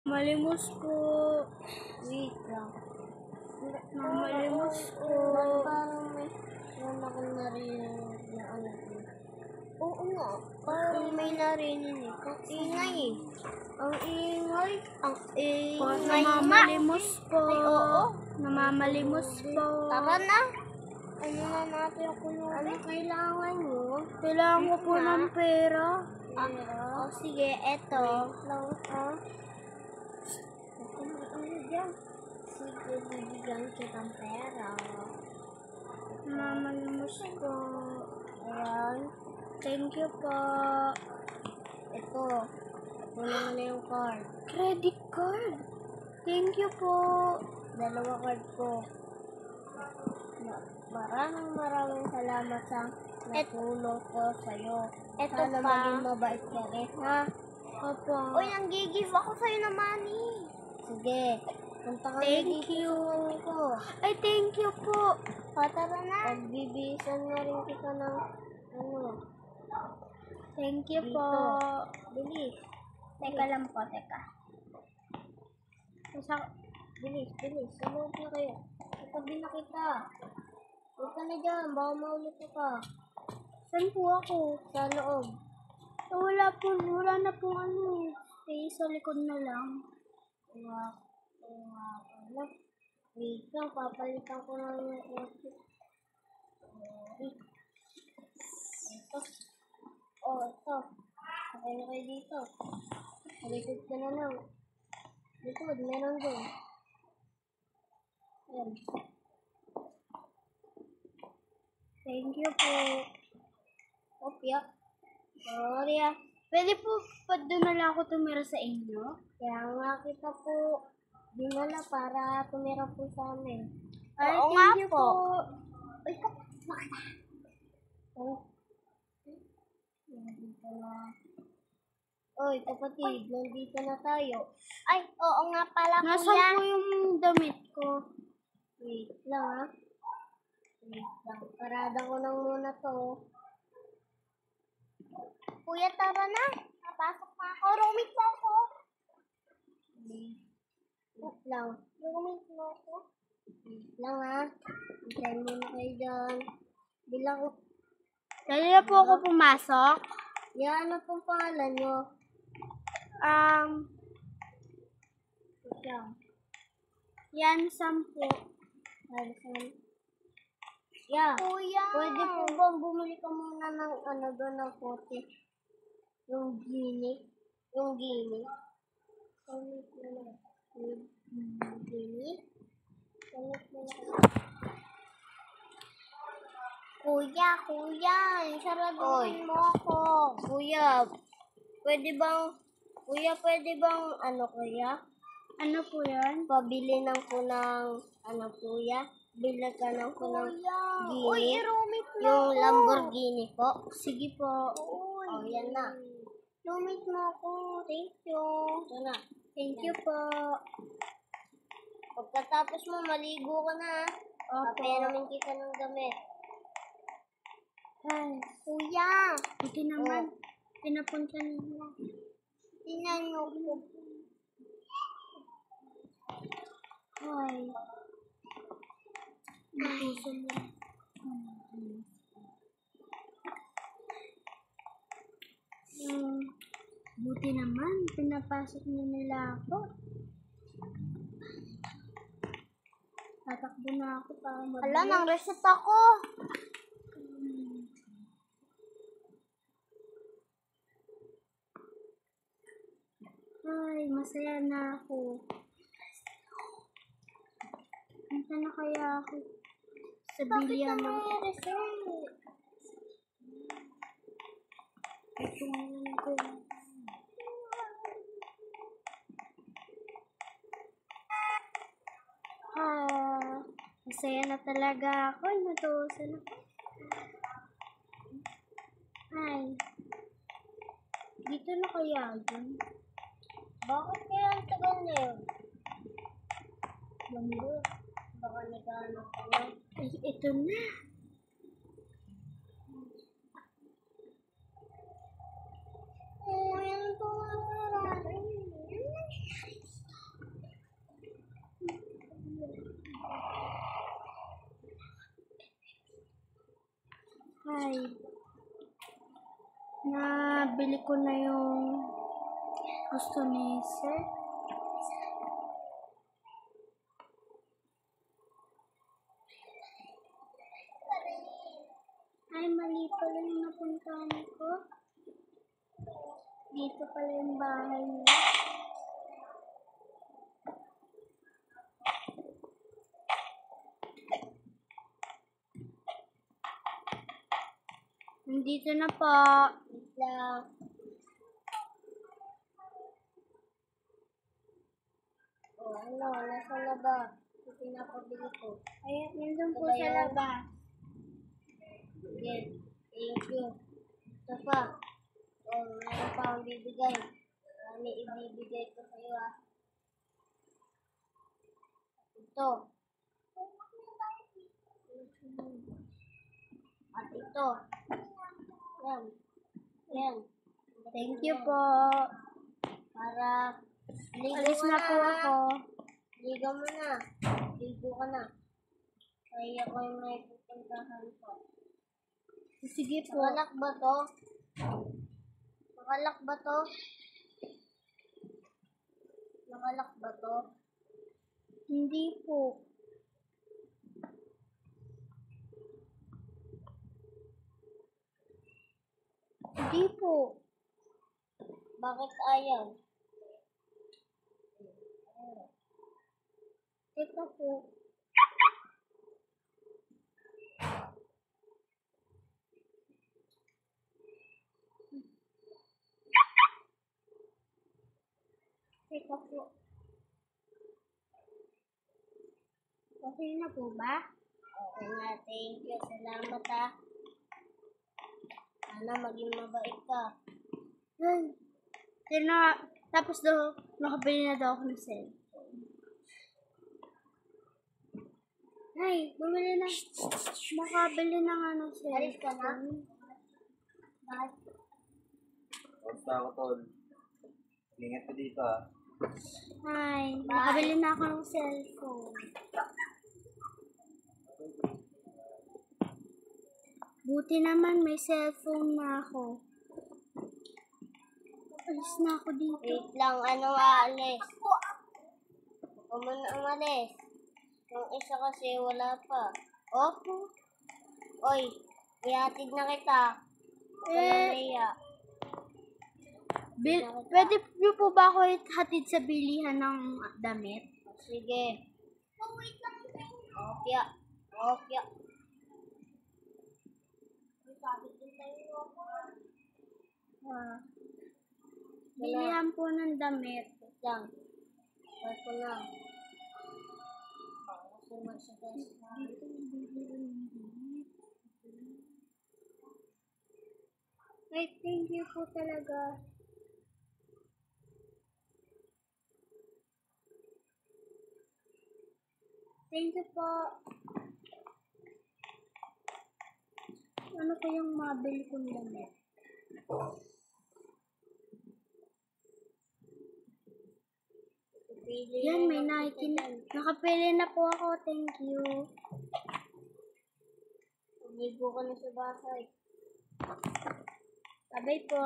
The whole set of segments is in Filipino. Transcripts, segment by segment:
Malimos po. Wait lang. Malimos po. Parang may ako narinig na ano po. Oo nga. Parang may narinig eh. Ang ingay eh. Ang ingay. Ang ingay. Namamalimos po. Ay, oo. Namamalimos po. Tara na. Ano na natin ako yung ano kailangan mo? Kailangan ko po ng pera. Oh, sige, eto. Lang, ha? Ano dyan? Sige, bibigyan kitang pera. Namamalimos po. Ayan. Thank you po. Ito. Ito naman na yung card. Credit card. Thank you po. 2 card ko. Maraming salamat sa natulong ko sa'yo. Eto Sana pa. maging mabait ka rin, ha? Opo. Uy, nang-give ako sa'yo ng money. Sige. Punta ka Thank na dito you. sa money ko. Ay, thank you po. Tara na. Pagbibisan na rin kita ng ano. Thank you Dito. po. Bilis. Teka lang po, teka. Bilis. Sa loob na kayo. Katabi na kita. Huwag ka na dyan. Baka maulit ka. Saan po ako? Sa loob. Wala na pong ano eh. Sa likod na lang. Ano? Wait lang. Papalitan ko na yung outfit. Ito. Oh, ito. Okay na kayo dito. Halikod ka na lang. Likod, meron doon. Ayan. Thank you po. Opya. Sorry ah. Pwede po pa doon na lang ako tumira sa inyo? Kaya nga kita po dinala para tumira po sa amin. Ay, Oo thank nga you po. Uy, Nandito na. Oy, kapatid, nandito na tayo. Ay, oo nga pala, kuya. Nasaan po yung damit ko? Wait lang, ha? Wait lang. Parada ko lang muna to. Kuya, tara na. Napasok na ako. Rumit mo ako. Wait lang. Rumit mo ako. Wait lang, ha? Antayin muna kayo dyan. Bilang, Dali na po ako pumasok. yan, ano pong pangalan nyo? Ikaw. Yan, 10. Yeah. Kuya! Pwede po bang bumili ka muna ng ano doon ng kote? Yung gini? Yung gini? Gini? Kuya, isaraduhin mo ako. Kuya, pwede bang ano kuya? Ano po yan? Pabili ng ko ng ano kuya? Bili ka ng ko ng gini? Uy, i-rumit mo Yung ako. Lamborghini po? Sige po. Oh, yan na. Lumit mo ako. Thank you. Ito na. Thank you po. Pagkatapos mo, maligo ka na. Opo. Paperamin kita ng damit. Ay, Kuya! buti naman. Pinapunta niyo. Tingnan mo po. Ay. Napuso mo. Buti naman. Pinapasok niyo nila ako. Tatakbo na ako para mabilis. Hala, nang reset ako. Ay, masaya na ako. Punta na kaya ako sa bilyan ng... Masaya na talaga ako. Natusan ako. Ay. Dito na kaya yun? Bakit kaya ang tagal na yun? Lambot. Baka naghanap ka na. Ay, ito na. Oh, yan po. ko na yung gusto ni Sir. Ay, mali pala yung napuntahan ko. Dito pala yung bahay niya. Nandito na po. Wait lang. Oh, ano? Nasaan na ba? Ito pinapabili ko. Ay, nandun po Ito ba sa yun? labas. Sige. Thank you. Ito pa. Oh, meron pa akong bibigay. Marami ibibigay ko sa'yo ah. Ito. At ito. Yan. Yan. Thank you po. Para ligo Alis ka na po ha. ako. Ligo mo na. Ligo ka na. Kaya ako yung may pupuntahan ko. Sige po. Nakalak ba to? Nakalak ba to? Nakalak ba to? Hindi po. Hindi po. Bakit ayaw? Teka po. Teka po. Okay na po ba? Okay na, thank you. Salamat ha. Sana maging mabait ka. Ay. Tapos daw, nakabili na daw ako ng cellphone. Ay, bumili na. Makabili na nga ng cellphone. Alis ka na? Bakit? Basta ako, tol. Ingat ka dito, ah. Ay, nakabili na ako ng cellphone. Buti naman may cellphone na ako. Alis na ako dito. Wait lang, anong aalis? Huwag mo na umalis. Yung isa kasi wala pa. Opo. Oy, ihatid na kita. Leia. Pwede niyo po ba ako hatid sa bilihan ng damit? Sige. Opya. Opya. Bilihan po ng damit. Wait lang. Wait ko na. Kasi magsagas na. Ay, thank you po talaga. Thank you po. Ano po yung mabili kong damit? Pili Yan, may na Nike na. Nakapili na po ako. Thank you. Umigo ka na sa bahay. Sabay po.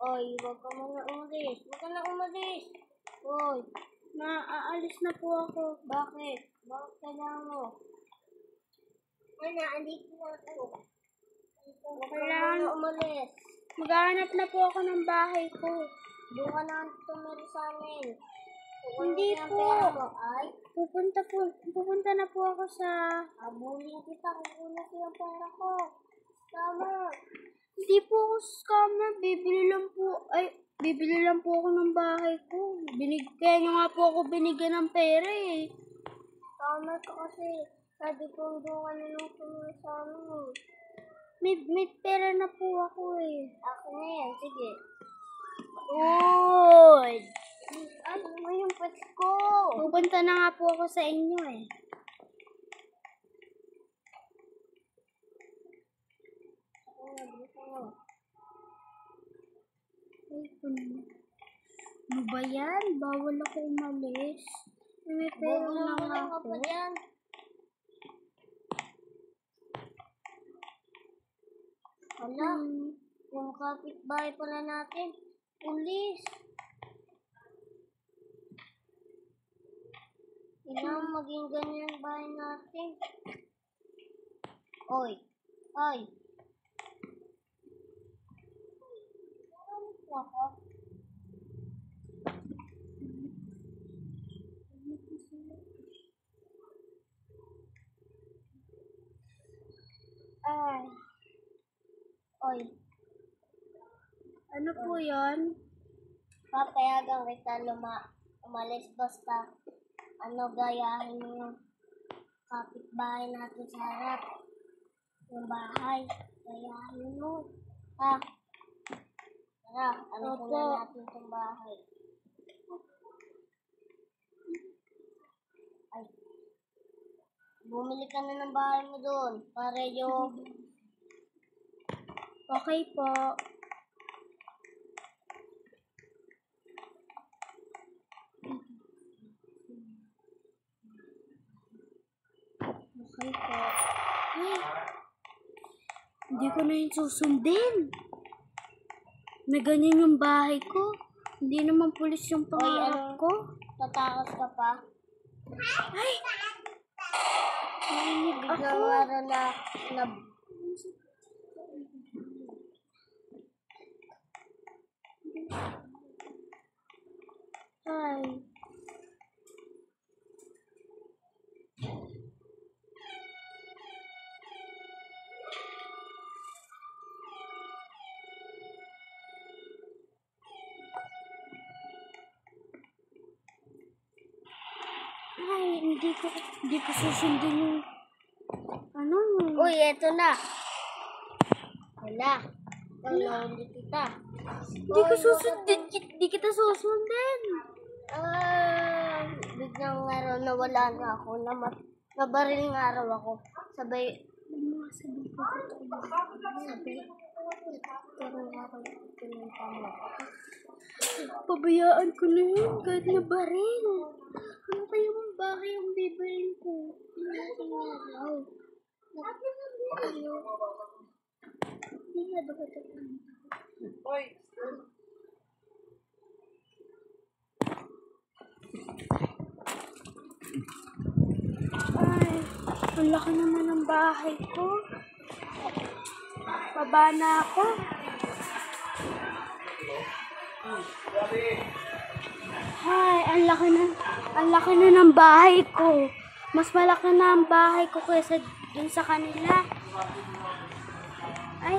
Oy, huwag ka muna umalis. Huwag ka na umalis. Oy, Aalis na po ako. bakit? Bakit kailangan mo? Ana, andito na ako. Huwag ka Kailangan- muna umalis. Maghahanap na po ako ng bahay ko. Doon ka na tumira sa amin. Hindi Kukunin ang po. pera mo. Ay, Pupunta na po ako sa... abulin kita. Kukunin ko yung pera ko. Tama. Hindi po ako scammer. Bibili lang po ako ng bahay ko. Kaya nyo nga po ako binigyan ng pera eh. Tama ka kasi. Sabi ko doon ka na nung tumira sa amin. May pera na po ako eh. Akin na yan. Sige. Oy! Ano mo yung pets ko? Pupunta na nga po ako sa inyo eh. Ay, ano ba yan? Bawal ako umalis. May pera na nga ka ako. pa dyan. Hala, Yung kapitbahay pala natin. Pulis. Hindi na maging ganyan ang bahay natin. Oy. Oy. Ay. Oy. Ano po yan? Papayagan kita umalis basta gayahin mo yung kapitbahay natin sa harap. Yung bahay. Gayahin mo. Ha? Tara, alisin na natin itong bahay. Ay. Bumili ka na ng bahay mo doon. Para yung... Okay po. Okay po. Ay, hindi ko na yung susundin. Na ganyan yung bahay ko. Hindi naman pulis yung pangarap ko. Tatakas ka pa. Ay! Narinig Biglang ako. araw na Ay. Ay, hindi ko susundin yung ano yung... Uy, eto na. Wala. Nahuli kita. Hindi ko susundin, hindi kita susundin. Biglang araw na wala na ako. Nabaril ng araw ako. Sabay. Sabi ko Sabay. Nagkaroon ako ng tama. pabayaan ko na yun, kahit na baril. Ano kayang bahay ang bibilin ko? Araw. Hindi na ba ito? Ay, ang laki naman ng bahay ko. Baba na ako. Ay, ang laki na ng bahay ko. Mas malaki na ang bahay ko kaysa dun sa kanila. Ay.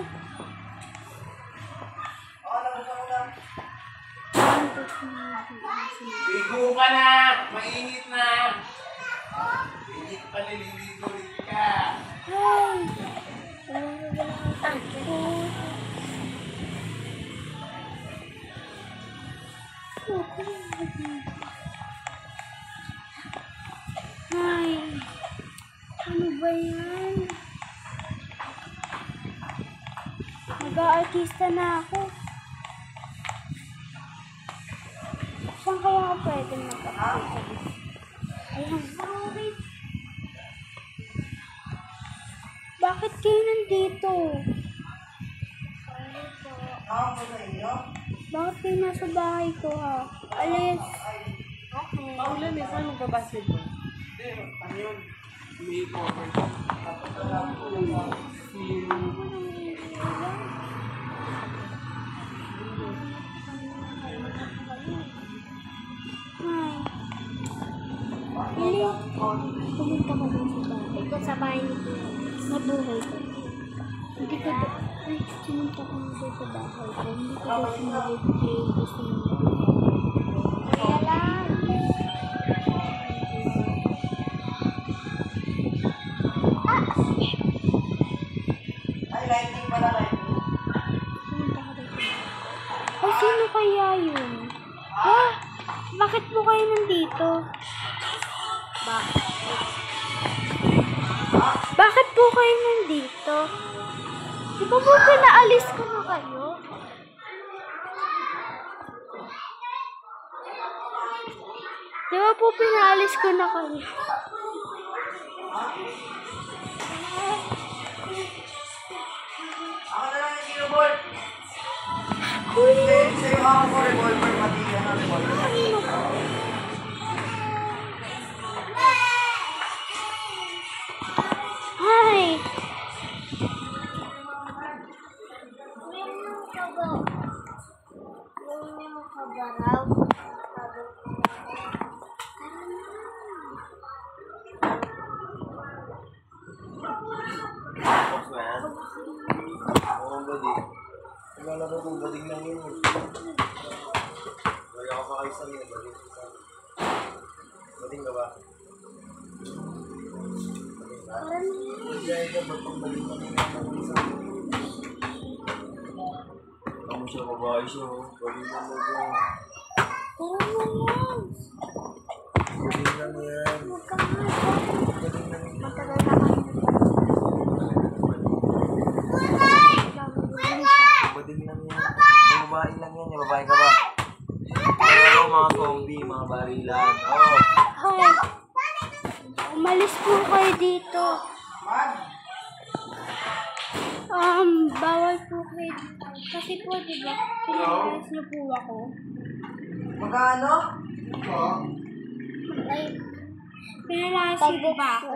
Ligo ka na! Mainit na! Init pa nililigo ulit ka. Ay. Ako. Ay. Ano ba yan? Nag-aartista na ako. Saan kaya ako pwede mag-aartista? Ayan, bakit? Bakit kayo nandito? Bakit kayo nasa bahay ko ha? Alis. Paulan eh, saan magbabasketball? Hindi, ano yun? May cover. Ay. Ili. Pumunta ko dun sa bahay. Ikot sa bahay ni Kuya. Mabuhay ko. Hindi ko ba... Ay, pumunta ko dun sa bahay ko. Hindi ko ba sinulog kayo gusto mo. Kaya lang. Ay, lighting pala, lighting. Pumunta ko dun sa bahay. Ay, sino kaya yun? Ha? Bakit po kayo nandito? Bakit po kayo nandito? Di ba po pinaalis ko na kayo? Di ba po pinaalis ko na kayo? Ako na lang yung kinubol. Sa'yo ako revolver, pati yan ang revolver. Hi! Tapos na yan. Oo, buddy. Naglalaro kong bading lang yun. Wala ka pa kayo sa mga bading. Bading ka ba? Bading ka? Hindi ka ba pang bading ka nila ng isa? Kamu siya babae siya. Bading lang mo siya. Bading lang yan. Bading lang yan. Bading lang yan. Yung babae lang yan. Yung babae ka ba? Pero mga zombie, mga barilan. Oo. Hi! Umalis po kayo dito. Bawal po kayo dito. Kasi po, di ba, pinalayas niyo po ako. Magkano? Pinalayas niyo ba ako?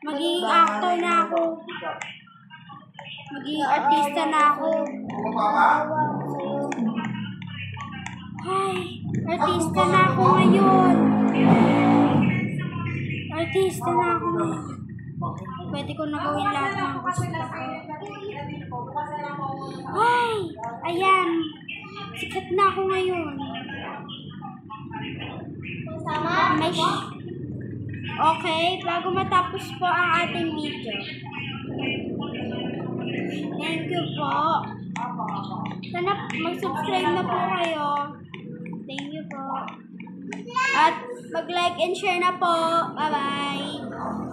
Magiging actor na ako. Magiging artista na ako. Hi! Artista na ako ngayon. Artista na ako ngayon. Pwede ko na gawin lahat ng gusto ko. Hi! Ayan. Sikat na ako ngayon. Okay, bago matapos po ang ating video. Thank you po. Sana mag-subscribe na po kayo. Thank you po. At mag-like and share na po. Bye-bye.